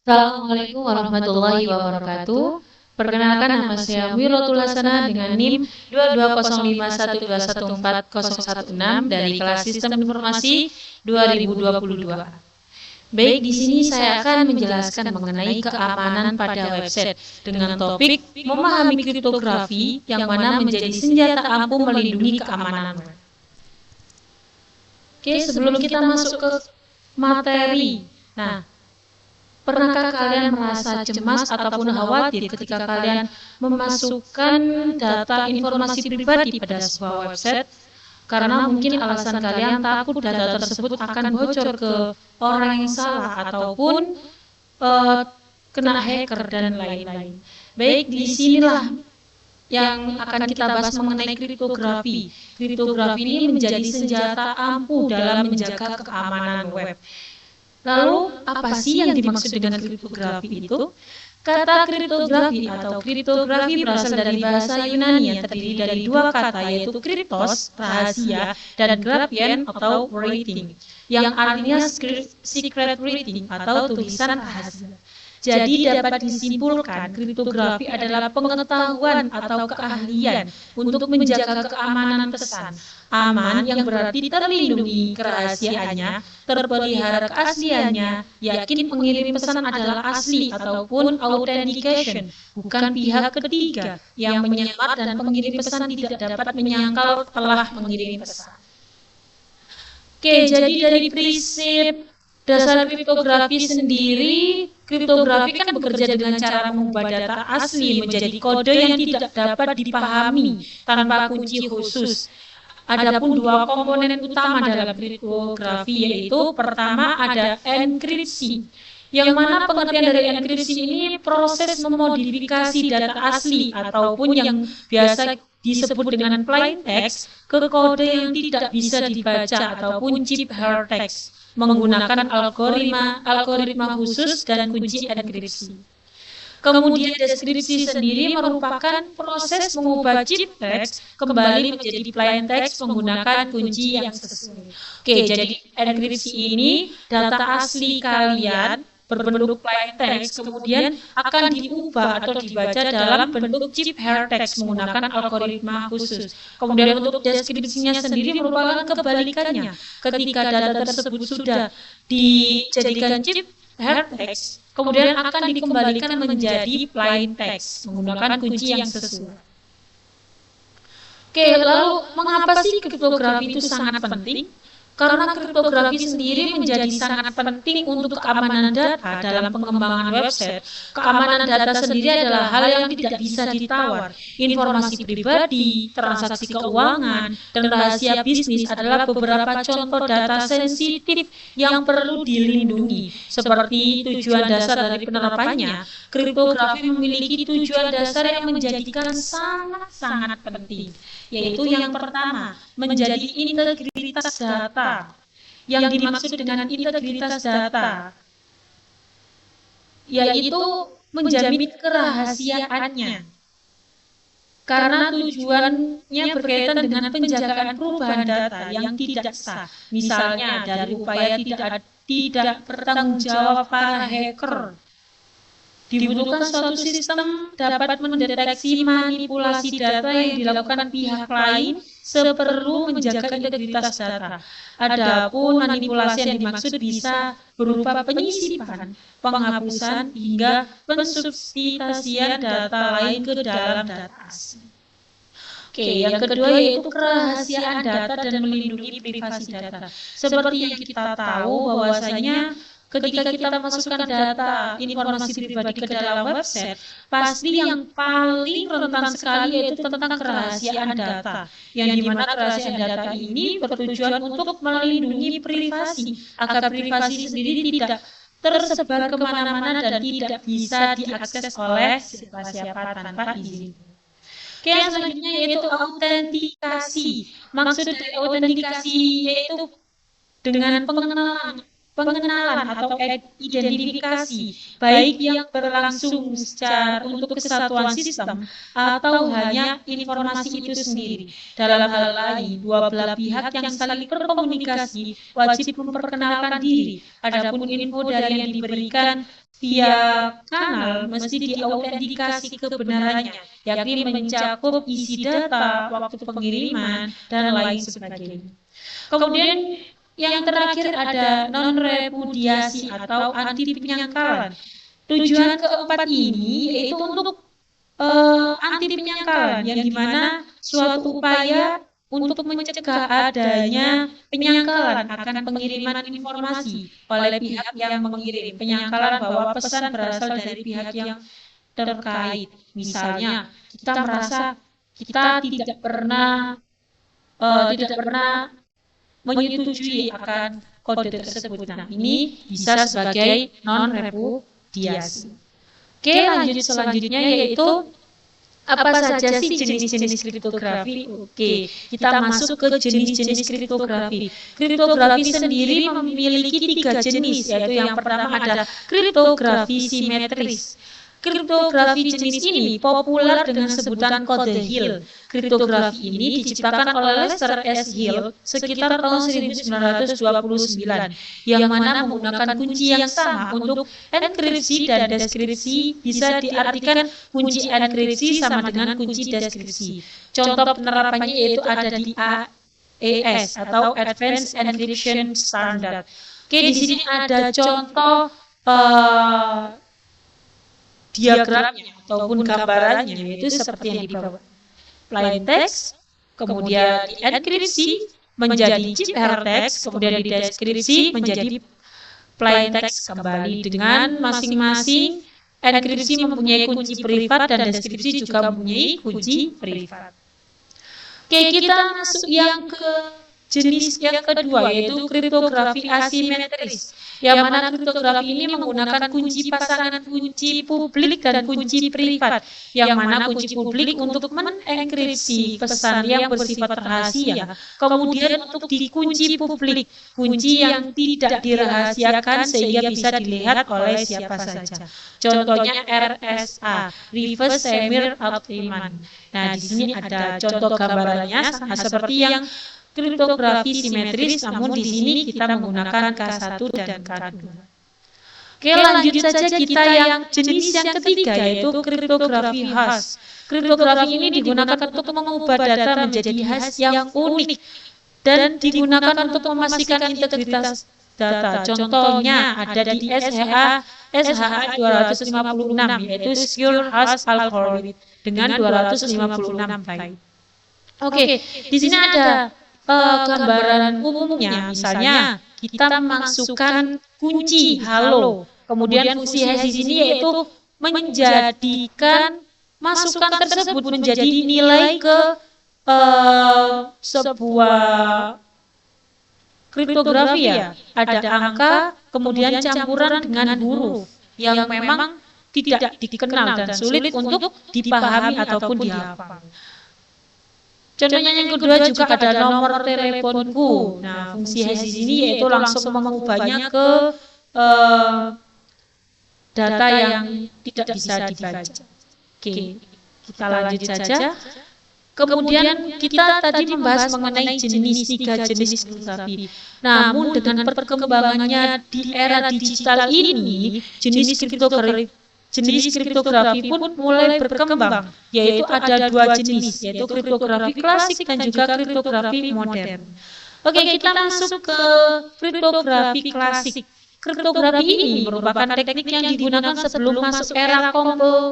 Assalamualaikum warahmatullahi wabarakatuh. Perkenalkan nama saya Wirotul Hasana dengan NIM 22051214016 dari kelas Sistem Informasi 2022. Baik, di sini saya akan menjelaskan mengenai keamanan pada website dengan topik memahami kriptografi yang mana menjadi senjata ampuh melindungi keamanan web. Oke, sebelum kita masuk ke materi. Nah, pernahkah kalian merasa cemas ataupun khawatir ketika kalian memasukkan data informasi pribadi pada sebuah website? Karena mungkin alasan kalian takut data tersebut akan bocor ke orang yang salah ataupun eh, kena hacker dan lain-lain. Baik, disinilah yang akan kita bahas mengenai kriptografi. Kriptografi ini menjadi senjata ampuh dalam menjaga keamanan web. Lalu, apa sih yang dimaksud dengan kriptografi itu? Kata kriptografi atau kriptografi berasal dari bahasa Yunani yang terdiri dari dua kata yaitu kriptos, rahasia, dan graphen atau writing, yang artinya secret writing atau tulisan rahasia. Jadi dapat disimpulkan kriptografi adalah pengetahuan atau keahlian untuk menjaga keamanan pesan. Aman yang berarti terlindungi kerahasiaannya, terpelihara keasliannya, yakin pengirim pesan adalah asli ataupun authentication, bukan pihak ketiga yang menyamar dan pengirim pesan tidak dapat menyangkal telah mengirim pesan. Oke, jadi dari prinsip dasar kriptografi sendiri, kriptografi kan bekerja dengan cara mengubah data asli menjadi kode yang tidak dapat dipahami tanpa kunci khusus. Adapun dua komponen utama dalam kriptografi yaitu pertama ada enkripsi. Yang mana pengertian dari enkripsi ini proses memodifikasi data asli ataupun yang biasa disebut dengan plain text ke kode yang tidak bisa dibaca ataupun ciphertext menggunakan algoritma khusus dan kunci enkripsi. Kemudian deskripsi sendiri merupakan proses mengubah ciptext kembali menjadi plain text menggunakan kunci yang sesuai. Oke, jadi enkripsi ini data asli kalian berbentuk plain text kemudian akan diubah atau dibaca dalam bentuk ciphertext menggunakan algoritma khusus. Kemudian untuk deskripsinya sendiri merupakan kebalikannya. Ketika data tersebut sudah dijadikan ciphertext, kemudian akan dikembalikan menjadi plain text menggunakan kunci yang sesuai. Oke, lalu mengapa sih kriptografi itu sangat penting? Karena kriptografi sendiri menjadi sangat penting untuk keamanan data dalam pengembangan website. Keamanan data sendiri adalah hal yang tidak bisa ditawar. Informasi pribadi, transaksi keuangan, dan rahasia bisnis adalah beberapa contoh data sensitif yang perlu dilindungi. Seperti tujuan dasar dari penerapannya, kriptografi memiliki tujuan dasar yang menjadikan sangat-sangat penting, yaitu yang pertama, menjadi integritas data. Yang dimaksud dengan integritas data yaitu menjamin kerahasiaannya. Karena tujuannya berkaitan dengan penjagaan perubahan data yang tidak sah. Misalnya dari upaya tidak bertanggung jawab para hacker. Dibutuhkan suatu sistem dapat mendeteksi manipulasi data yang dilakukan pihak lain seperlu menjaga integritas data. Adapun manipulasi yang dimaksud bisa berupa penyisipan, penghapusan, hingga pensubstitusian data lain ke dalam data asli. Oke, yang kedua yaitu kerahasiaan data dan melindungi privasi data. Seperti yang kita tahu bahwasanya ketika kita masukkan data informasi pribadi ke dalam website, pasti yang paling rentan sekali yaitu tentang kerahasiaan data. Yang dimana kerahasiaan data ini bertujuan untuk melindungi privasi, agar privasi sendiri tidak tersebar kemana-mana dan tidak bisa diakses oleh siapa-siapa tanpa izin. Oke, yang selanjutnya yaitu autentikasi. Maksud dari autentikasi yaitu dengan pengenalan pengenalan atau identifikasi, baik yang berlangsung secara untuk kesatuan sistem atau hanya informasi itu sendiri. Dalam hal lain, dua belah pihak yang saling berkomunikasi wajib memperkenalkan diri. Adapun info dari yang diberikan via kanal mesti diautentikasi kebenarannya, yakni mencakup isi data, waktu pengiriman, dan lain sebagainya. Kemudian yang terakhir ada non-repudiasi atau anti penyangkalan. Tujuan keempat ini yaitu untuk anti penyangkalan, yang dimana suatu upaya untuk mencegah adanya penyangkalan akan pengiriman informasi oleh pihak yang mengirim. Penyangkalan bahwa pesan berasal dari pihak yang terkait. Misalnya, kita merasa kita tidak pernah menyetujui akan kode tersebut. Nah, ini bisa sebagai non-repudiasi. Oke, lanjut selanjutnya yaitu apa saja sih jenis-jenis kriptografi? Oke, kita masuk ke jenis-jenis kriptografi. Kriptografi sendiri memiliki 3 jenis, yaitu yang pertama ada kriptografi simetris. Kriptografi jenis ini populer dengan sebutan kode Hill. Kriptografi ini diciptakan oleh Lester S. Hill sekitar tahun 1929, yang mana menggunakan kunci yang sama untuk enkripsi dan deskripsi. Bisa diartikan kunci enkripsi sama dengan kunci deskripsi. Contoh penerapannya yaitu ada di AES atau Advanced Encryption Standard. Oke, di sini ada contoh diagramnya ataupun gambarannya, yaitu seperti yang di bawah. Plain text, kemudian dienkripsi menjadi hypertext, kemudian dideskripsi menjadi plain text kembali, dengan masing-masing enkripsi mempunyai kunci privat dan deskripsi juga mempunyai kunci privat. Oke, kita masuk yang ke jenis yang kedua, yaitu kriptografi asimetris, yang mana kriptografi ini menggunakan kunci pasangan kunci publik dan kunci privat, yang mana kunci publik untuk mengenkripsi pesan yang bersifat rahasia, kemudian untuk dikunci publik, kunci yang tidak dirahasiakan sehingga bisa dilihat oleh siapa saja. Contohnya RSA, Reverse Shamir Agreement. Nah, di sini ada contoh gambarannya sama seperti yang kriptografi simetris, namun di sini kita menggunakan K1 dan K2. Oke, lanjut saja kita yang jenis yang ketiga, yaitu kriptografi hash. Kriptografi ini digunakan untuk mengubah data menjadi hash yang unik dan digunakan untuk memastikan integritas data. Contohnya ada di SHA 256, yaitu Secure Hash Algorithm dengan 256 byte. Oke, di sini ada gambaran umumnya. Misalnya kita masukkan kunci halo, kemudian fungsi hash di sini yaitu menjadikan masukan tersebut menjadi nilai ke sebuah kriptografi, ya. Ada angka, kemudian campuran dengan huruf yang memang tidak dikenal dan sulit untuk dipahami ataupun dihafal. Contohnya yang kedua juga ada nomor teleponku. Nah, fungsi hash di sini yaitu langsung mengubahnya ke data yang tidak bisa dibaca. Oke, kita lanjut saja. Kemudian kita tadi membahas mengenai tiga jenis kriptografi. Namun dengan perkembangannya di era digital ini, jenis kriptografi pun mulai berkembang, yaitu ada 2 jenis, yaitu kriptografi klasik dan juga kriptografi modern. Oke, kita masuk ke kriptografi klasik. Kriptografi ini merupakan teknik yang digunakan sebelum masuk era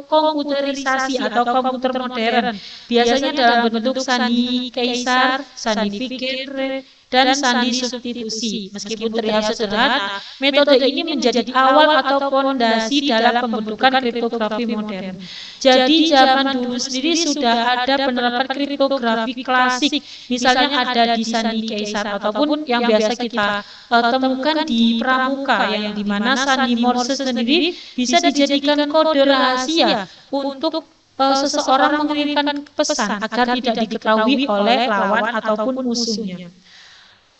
komputerisasi atau komputer modern, biasanya dalam bentuk sandi kaisar, sandi fikir, dan sandi substitusi. Meskipun terlihat sederhana, metode ini menjadi awal atau fondasi dalam pembentukan kriptografi modern. Jadi zaman dulu sendiri sudah ada penerapan kriptografi klasik, misalnya ada di sandi kaisar ataupun yang biasa kita temukan di pramuka, yang dimana sandi Morse sendiri bisa dijadikan kode rahasia untuk seseorang mengirimkan pesan agar tidak diketahui oleh lawan ataupun musuhnya.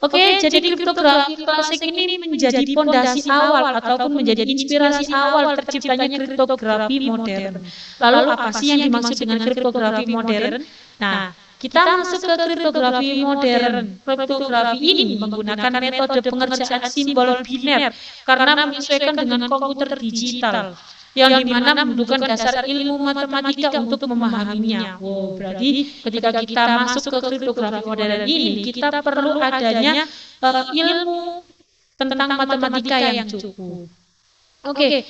Oke, jadi kriptografi klasik ini menjadi pondasi awal ataupun menjadi inspirasi awal terciptanya kriptografi modern. Lalu apa sih yang dimaksud dengan kriptografi modern? Nah, kita masuk ke kriptografi modern. Kriptografi ini menggunakan metode pengerjaan simbol biner karena menyesuaikan dengan komputer digital yang dimana membutuhkan dasar ilmu matematika untuk memahaminya. Oh, berarti ketika kita masuk ke kriptografi modern ini, kita perlu adanya ilmu tentang matematika yang cukup. Oke.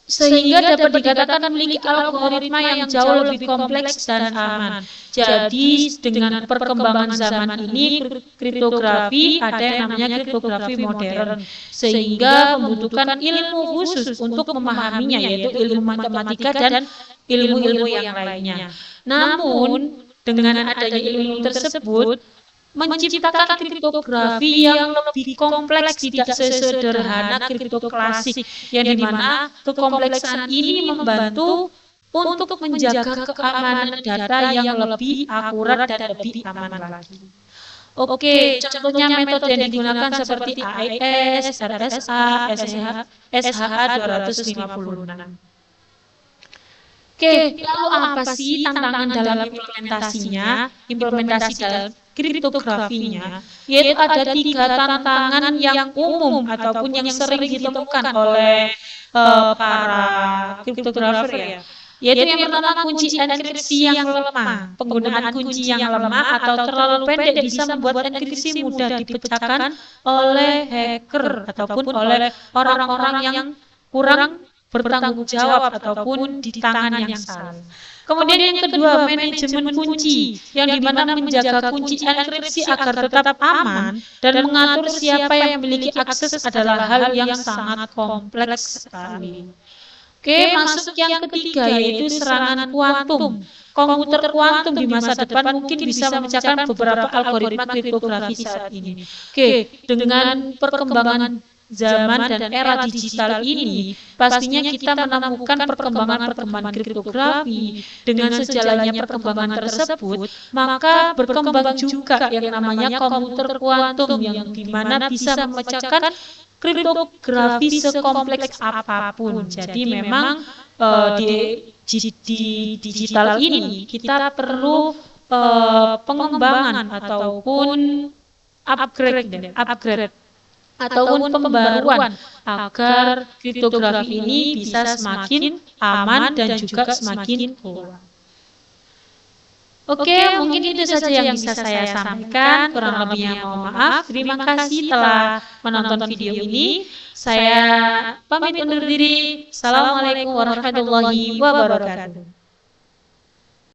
Sehingga dapat dikatakan memiliki algoritma yang jauh lebih kompleks dan aman. Jadi dengan perkembangan zaman ini kriptografi ada yang namanya kriptografi modern, sehingga membutuhkan ilmu khusus untuk memahaminya, yaitu ilmu matematika dan ilmu-ilmu yang lainnya. Namun dengan adanya ilmu tersebut menciptakan kriptografi yang lebih kompleks, tidak sesederhana kripto klasik, yang dimana kekompleksan ini membantu untuk menjaga keamanan data yang lebih akurat dan lebih aman lagi. Oke, contohnya metode yang digunakan seperti AES, RSA, SHA 256. Oke, lalu apa sih tantangan dalam implementasinya? Implementasi dalam kriptografinya, yaitu ada 3 tantangan yang umum ataupun yang sering ditemukan oleh para kriptografer, ya. Yaitu yang pertama, kunci enkripsi yang lemah. Penggunaan kunci yang lemah atau terlalu pendek bisa membuat enkripsi mudah dipecahkan oleh hacker ataupun oleh orang-orang yang kurang bertanggung jawab ataupun di tangan yang salah. Kemudian yang kedua, manajemen kunci, yang dimana menjaga kunci enkripsi agar tetap aman dan mengatur siapa yang memiliki akses adalah hal yang sangat kompleks sekali. Oke, masuk yang ketiga, yaitu serangan kuantum. Komputer kuantum di masa depan mungkin bisa memecahkan beberapa algoritma kriptografi saat ini. Oke, dengan perkembangan zaman dan era digital ini, pastinya kita menemukan perkembangan kriptografi. Dengan sejalannya perkembangan tersebut, maka berkembang juga yang namanya komputer kuantum, yang dimana bisa memecahkan kriptografi sekompleks apapun. Jadi memang di digital ini kita perlu pengembangan ataupun upgrade ataupun pembaruan agar kriptografi ini bisa semakin aman dan juga semakin kuat. Oke, mungkin itu saja yang bisa saya sampaikan. Kurang lebihnya mohon maaf. Terima kasih telah menonton video ini. Saya pamit undur diri. Assalamualaikum warahmatullahi wabarakatuh.